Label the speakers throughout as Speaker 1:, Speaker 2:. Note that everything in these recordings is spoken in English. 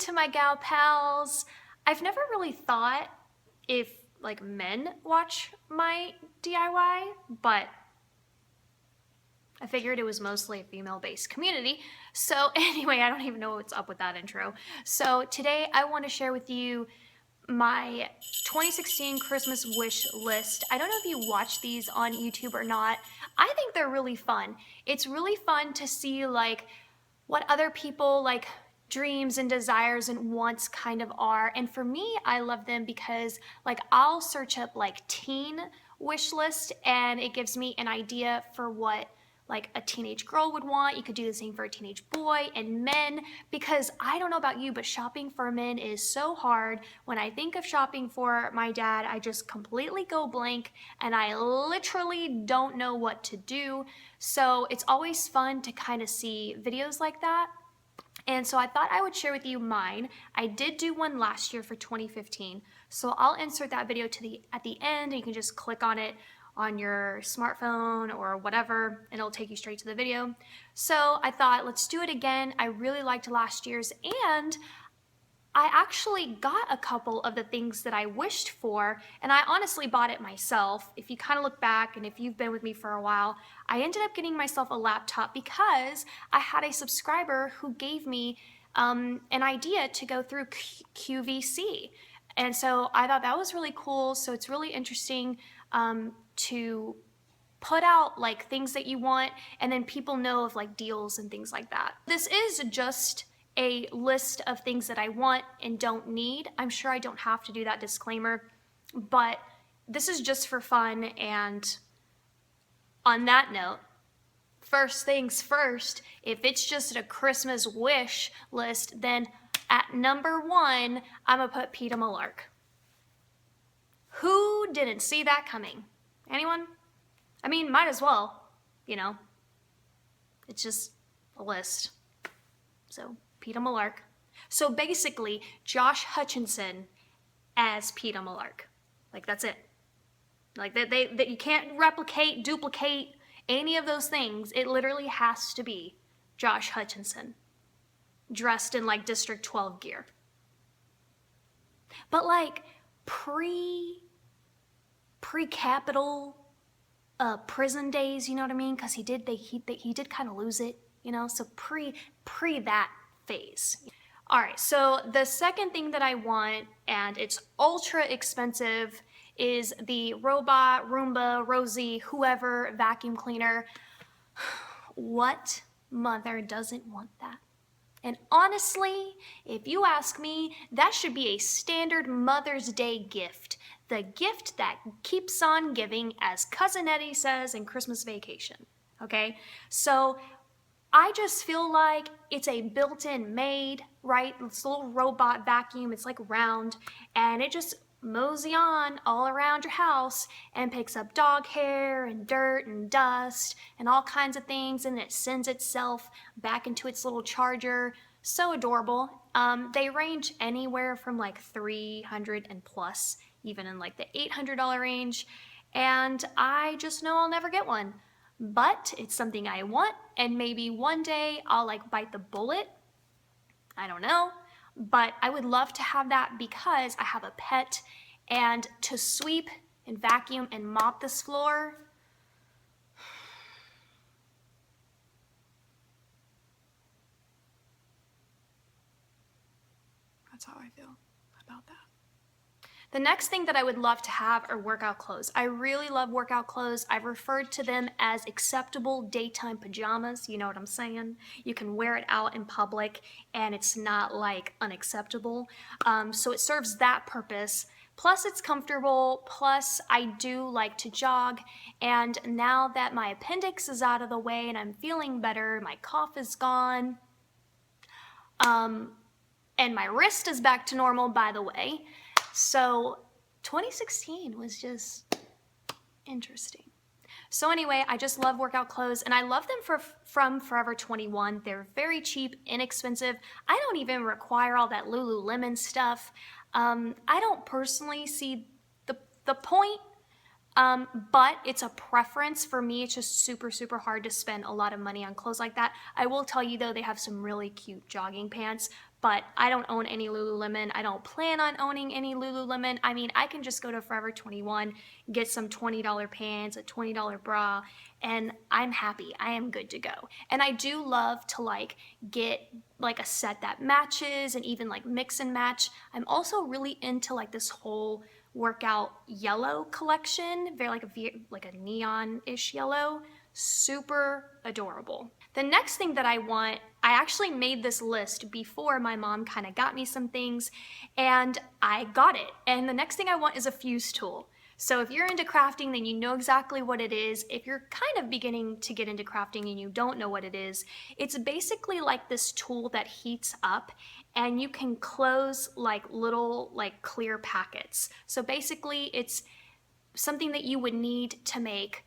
Speaker 1: to my gal pals. I've never really thought if like men watch my DIY, but I figured it was mostly a female-based community. So anyway, I don't even know what's up with that intro. So today I want to share with you my 2016 Christmas wish list. I don't know if you watch these on YouTube or not. I think they're really fun. It's really fun to see like what other people like dreams and desires and wants kind of are. And for me, I love them because like I'll search up like teen wish list and it gives me an idea for what like a teenage girl would want. You could do the same for a teenage boy and men, because I don't know about you, but shopping for men is so hard. When I think of shopping for my dad, I just completely go blank and I literally don't know what to do. So it's always fun to kind of see videos like that. And so I thought I would share with you mine. I did do one last year for 2015. So I'll insert that video at the end, and you can just click on it on your smartphone or whatever, and it'll take you straight to the video. So I thought, let's do it again. I really liked last year's, and I actually got a couple of the things that I wished for, and I honestly bought it myself. If you kind of look back, and if you've been with me for a while, I ended up getting myself a laptop because I had a subscriber who gave me an idea to go through QVC. And so I thought that was really cool. So it's really interesting to put out like things that you want, and then people know of like deals and things like that. This is just a list of things that I want and don't need. I'm sure I don't have to do that disclaimer, but this is just for fun. And on that note, first things first, if it's just a Christmas wish list, then at number 1, I'm gonna put Peeta Mellark. Who didn't see that coming? Anyone? I mean, might as well, you know. It's just a list. So, Peeta Mellark. So basically, Josh Hutcherson as Peeta Mellark. Like, that's it. Like, that you can't replicate, duplicate any of those things. It literally has to be Josh Hutcherson dressed in like District 12 gear. But like pre-Capitol prison days, you know what I mean? Because he did kind of lose it, you know. So pre that phase. All right. So the second thing that I want, and it's ultra expensive, is the robot, Roomba, Rosie, whoever vacuum cleaner. What mother doesn't want that? And honestly, if you ask me, that should be a standard Mother's Day gift. The gift that keeps on giving, as Cousin Eddie says in Christmas Vacation. Okay? So I just feel like it's a built-in maid, right? It's a little robot vacuum. It's like round, and it just mosey on all around your house and picks up dog hair and dirt and dust and all kinds of things, and it sends itself back into its little charger. So adorable. They range anywhere from like $300 and plus, even in like the $800 range, and I just know I'll never get one. But it's something I want, and maybe one day I'll like bite the bullet. I don't know. But I would love to have that because I have a pet, and to sweep and vacuum and mop this floor, that's how I feel about that. The next thing that I would love to have are workout clothes. I really love workout clothes. I've referred to them as acceptable daytime pajamas. You know what I'm saying? You can wear it out in public and it's not like unacceptable. So it serves that purpose. Plus it's comfortable. Plus I do like to jog. And now that my appendix is out of the way and I'm feeling better, my cough is gone. And my wrist is back to normal, by the way. So 2016 was just interesting. So anyway, I just love workout clothes, and I love them from Forever 21. They're very cheap, inexpensive. I don't even require all that Lululemon stuff. I don't personally see the point, but it's a preference for me. It's just super, super hard to spend a lot of money on clothes like that. I will tell you though, they have some really cute jogging pants, but I don't own any Lululemon. I don't plan on owning any Lululemon. I mean, I can just go to Forever 21, get some $20 pants, a $20 bra, and I'm happy. I am good to go. And I do love to like get like a set that matches and even like mix and match. I'm also really into like this whole workout yellow collection, very like a neon-ish yellow. Super adorable. The next thing that I want, I actually made this list before my mom kind of got me some things, and I got it. And the next thing I want is a fuse tool. So if you're into crafting, then you know exactly what it is. If you're kind of beginning to get into crafting and you don't know what it is, it's basically like this tool that heats up and you can close like little like clear packets. So basically it's something that you would need to make,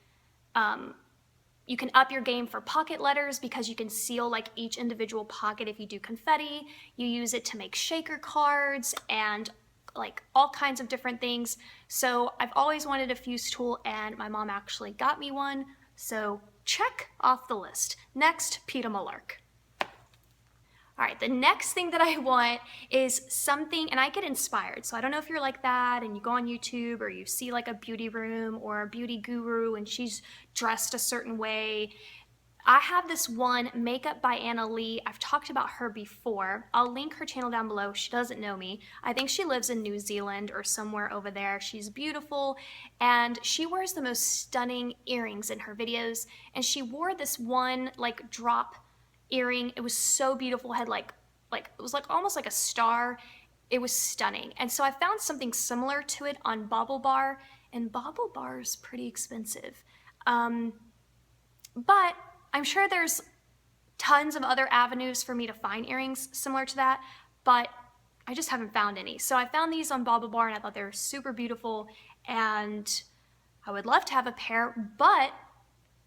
Speaker 1: you can up your game for pocket letters because you can seal like each individual pocket if you do confetti. You use it to make shaker cards and like all kinds of different things. So I've always wanted a fuse tool and my mom actually got me one. So check off the list. Next, Peeta Mellark. All right, the next thing that I want is something, and I get inspired. So I don't know if you're like that and you go on YouTube or you see like a beauty room or a beauty guru and she's dressed a certain way. I have this one, Makeup by Anna Lee. I've talked about her before. I'll link her channel down below. She doesn't know me. I think she lives in New Zealand or somewhere over there. She's beautiful and she wears the most stunning earrings in her videos. And she wore this one like drop earring. It was so beautiful. It had like it was like almost like a star. It was stunning. And so I found something similar to it on Bauble Bar, and Bauble Bar is pretty expensive. But I'm sure there's tons of other avenues for me to find earrings similar to that, but I just haven't found any. So I found these on Bauble Bar and I thought they were super beautiful and I would love to have a pair, but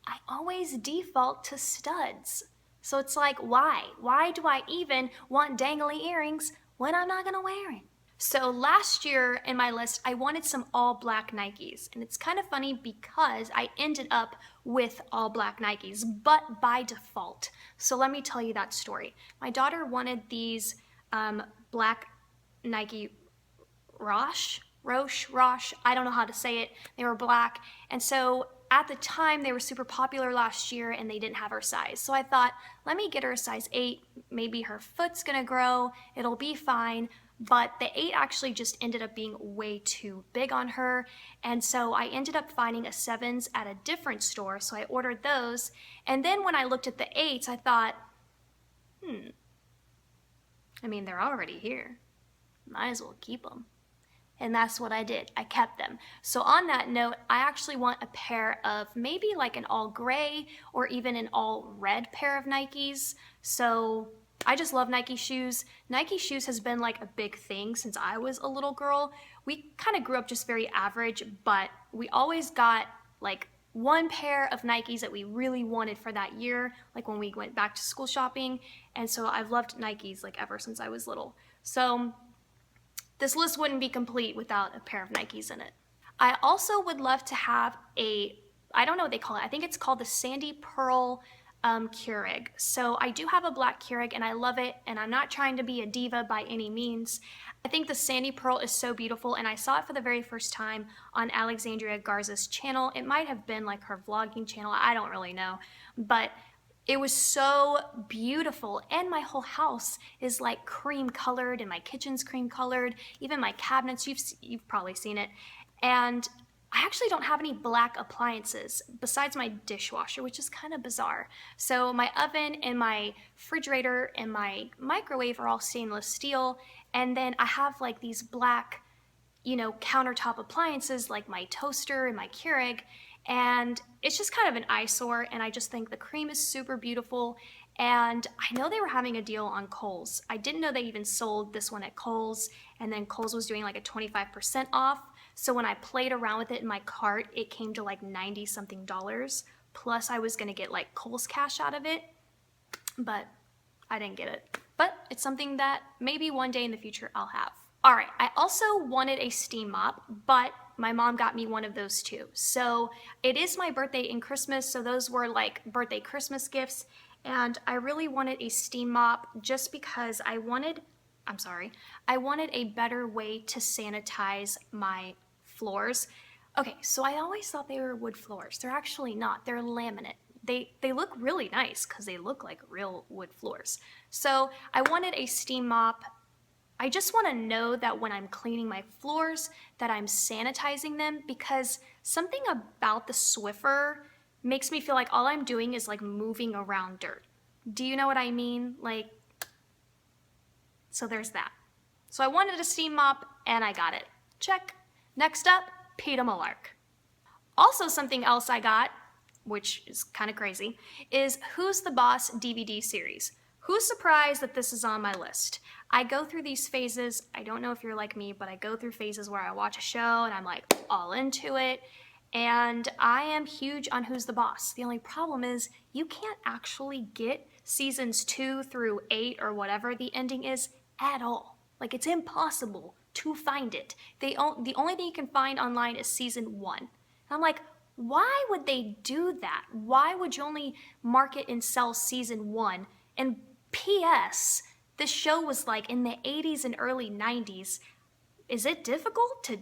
Speaker 1: I always default to studs. So it's like, why? Why do I even want dangly earrings when I'm not gonna wear it? So last year in my list, I wanted some all black Nikes. And it's kind of funny because I ended up with all black Nikes, but by default. So let me tell you that story. My daughter wanted these black Nike Roche, I don't know how to say it. They were black. And so at the time, they were super popular last year and they didn't have her size. So I thought, let me get her a size 8. Maybe her foot's gonna grow, it'll be fine. But the 8 actually just ended up being way too big on her. And so I ended up finding a 7s at a different store. So I ordered those. And then when I looked at the 8s, I thought, I mean, they're already here. Might as well keep them. And that's what I did. I kept them. So on that note, I actually want a pair of maybe like an all gray or even an all red pair of Nikes. So I just love Nike shoes. Nike shoes has been like a big thing since I was a little girl. We kind of grew up just very average, but we always got like one pair of Nikes that we really wanted for that year, like when we went back to school shopping. And so I've loved Nikes like ever since I was little. So this list wouldn't be complete without a pair of Nikes in it. I also would love to have I don't know what they call it. I think it's called the Sandy Pearl Keurig. So I do have a black Keurig and I love it, and I'm not trying to be a diva by any means. I think the Sandy Pearl is so beautiful, and I saw it for the very first time on Alexandria Garza's channel. It might have been like her vlogging channel, I don't really know, but it was so beautiful, and my whole house is like cream colored, and my kitchen's cream colored, even my cabinets, you've probably seen it. And I actually don't have any black appliances besides my dishwasher, which is kind of bizarre. So my oven and my refrigerator and my microwave are all stainless steel, and then I have like these black, countertop appliances like my toaster and my Keurig, and it's just kind of an eyesore, and I just think the cream is super beautiful. And I know they were having a deal on Kohl's. I didn't know they even sold this one at Kohl's, and then Kohl's was doing like a 25% off. So when I played around with it in my cart, it came to like 90 something dollars. Plus I was gonna get like Kohl's cash out of it, but I didn't get it. But it's something that maybe one day in the future I'll have. All right, I also wanted a steam mop, but my mom got me one of those too. So it is my birthday and Christmas, so those were like birthday Christmas gifts, and I really wanted a steam mop just because I wanted I'm sorry, I wanted a better way to sanitize my floors. Okay, so I always thought they were wood floors. They're actually not. They're laminate. They look really nice because they look like real wood floors. So I wanted a steam mop. I just want to know that when I'm cleaning my floors that I'm sanitizing them, because something about the Swiffer makes me feel like all I'm doing is like moving around dirt. Do you know what I mean? Like, so there's that. So I wanted a steam mop and I got it. Check. Next up, Peeta Mellark. Also, something else I got, which is kind of crazy, is Who's the Boss DVD series. Who's surprised that this is on my list? I go through these phases. I don't know if you're like me, but I go through phases where I watch a show and I'm like all into it. And I am huge on Who's the Boss. The only problem is you can't actually get seasons 2 through 8 or whatever the ending is at all. Like, it's impossible to find it. The only thing you can find online is season 1. And I'm like, why would they do that? Why would you only market and sell season 1? And P.S., this show was like in the 80s and early 90s. Is it difficult to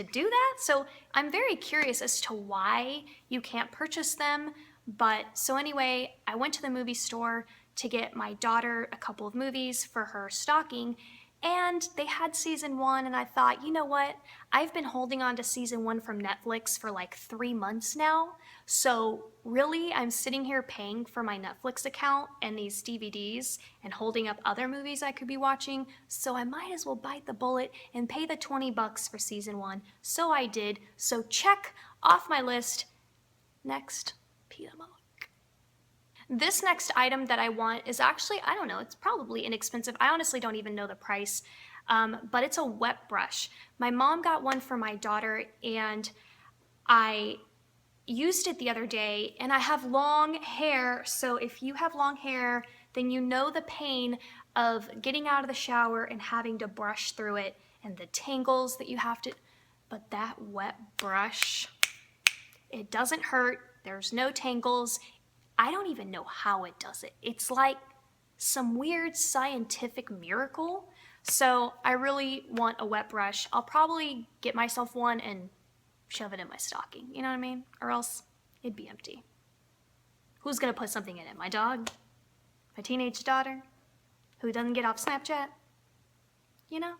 Speaker 1: do that? So I'm very curious as to why you can't purchase them. But so anyway, I went to the movie store to get my daughter a couple of movies for her stocking, and they had season 1, and I thought, you know what? I've been holding on to season 1 from Netflix for like 3 months now. So really, I'm sitting here paying for my Netflix account and these DVDs and holding up other movies I could be watching. So I might as well bite the bullet and pay the $20 for season 1. So I did. So check off my list. Next, Peeta Mellark. This next item that I want is actually, I don't know, it's probably inexpensive. I honestly don't even know the price, but it's a wet brush. My mom got one for my daughter, and I used it the other day, and I have long hair, so if you have long hair, then you know the pain of getting out of the shower and having to brush through it and the tangles that you have to, but that wet brush, it doesn't hurt, there's no tangles. I don't even know how it does it. It's like some weird scientific miracle. So I really want a wet brush. I'll probably get myself one and shove it in my stocking, you know what I mean? Or else it'd be empty. Who's gonna put something in it? My dog? My teenage daughter? Who doesn't get off Snapchat? You know?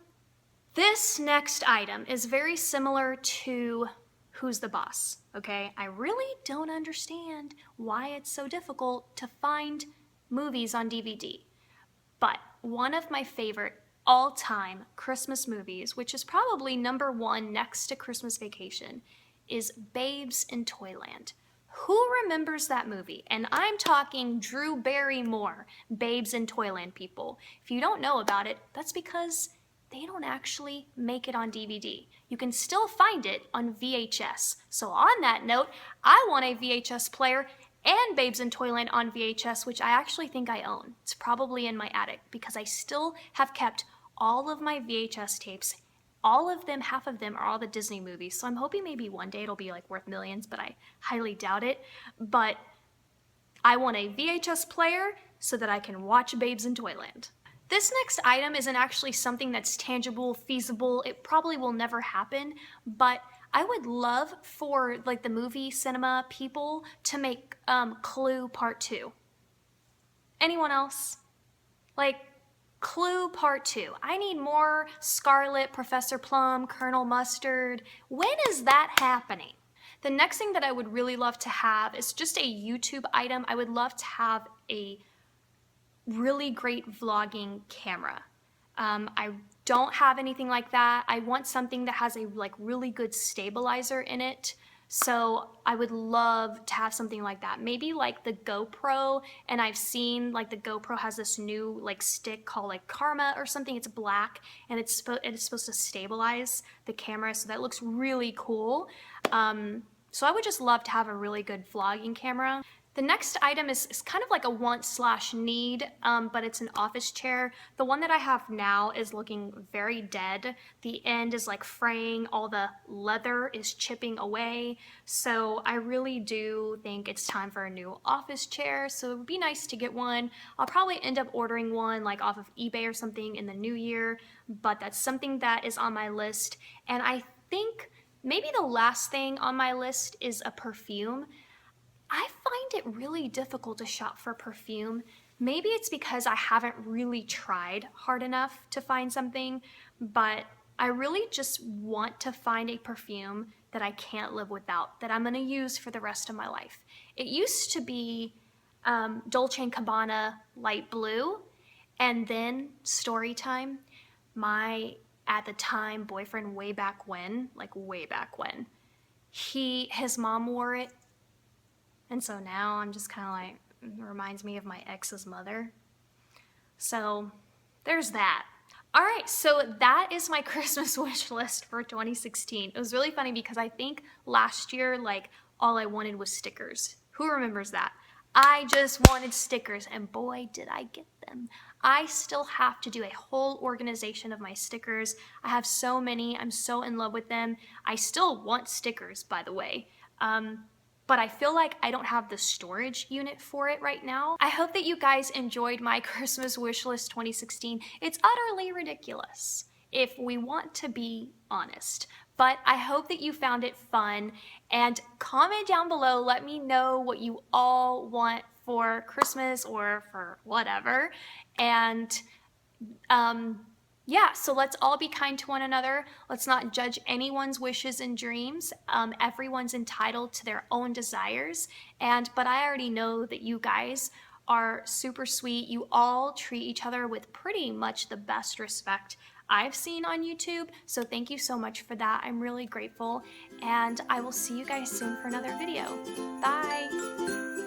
Speaker 1: This next item is very similar to Who's the Boss, okay? I really don't understand why it's so difficult to find movies on DVD. But one of my favorite all-time Christmas movies, which is probably number 1 next to Christmas Vacation, is Babes in Toyland. Who remembers that movie? And I'm talking Drew Barrymore, Babes in Toyland people. If you don't know about it, that's because they don't actually make it on DVD. You can still find it on VHS. So on that note, I want a VHS player and Babes in Toyland on VHS, which I actually think I own. It's probably in my attic because I still have kept all of my VHS tapes. All of them, half of them are all the Disney movies. So I'm hoping maybe one day it'll be like worth millions, but I highly doubt it. But I want a VHS player so that I can watch Babes in Toyland. This next item isn't actually something that's tangible, feasible. It probably will never happen, but I would love for like the movie cinema people to make Clue Part 2. Anyone else? Like Clue Part 2. I need more Scarlet, Professor Plum, Colonel Mustard. When is that happening? The next thing that I would really love to have is just a YouTube item. I would love to have a really great vlogging camera. I don't have anything like that. I want something that has a like really good stabilizer in it. So I would love to have something like that. Maybe like the GoPro, and I've seen like the GoPro has this new like stick called like Karma or something. It's black and it's supposed to stabilize the camera, so that looks really cool. So I would just love to have a really good vlogging camera. The next item is kind of like a want/need, but it's an office chair. The one that I have now is looking very dead. The end is like fraying, all the leather is chipping away. So I really do think it's time for a new office chair. So it would be nice to get one. I'll probably end up ordering one like off of eBay or something in the new year, but that's something that is on my list. And I think maybe the last thing on my list is a perfume. I find it really difficult to shop for perfume. Maybe it's because I haven't really tried hard enough to find something, but I really just want to find a perfume that I can't live without, that I'm gonna use for the rest of my life. It used to be Dolce & Gabbana Light Blue, and then story time, my, at the time, boyfriend way back when, his mom wore it, and so now I'm just kind of like, it reminds me of my ex's mother. So there's that. All right, so that is my Christmas wish list for 2016. It was really funny because I think last year, like, all I wanted was stickers. Who remembers that? I just wanted stickers, and boy, did I get them. I still have to do a whole organization of my stickers. I have so many. I'm so in love with them. I still want stickers, by the way. But I feel like I don't have the storage unit for it right now. I hope that you guys enjoyed my Christmas wish list 2016. It's utterly ridiculous, if we want to be honest. But I hope that you found it fun, and comment down below, let me know what you all want for Christmas or for whatever. And yeah, so let's all be kind to one another. Let's not judge anyone's wishes and dreams. Everyone's entitled to their own desires. But I already know that you guys are super sweet. You all treat each other with pretty much the best respect I've seen on YouTube. So thank you so much for that. I'm really grateful. And I will see you guys soon for another video. Bye.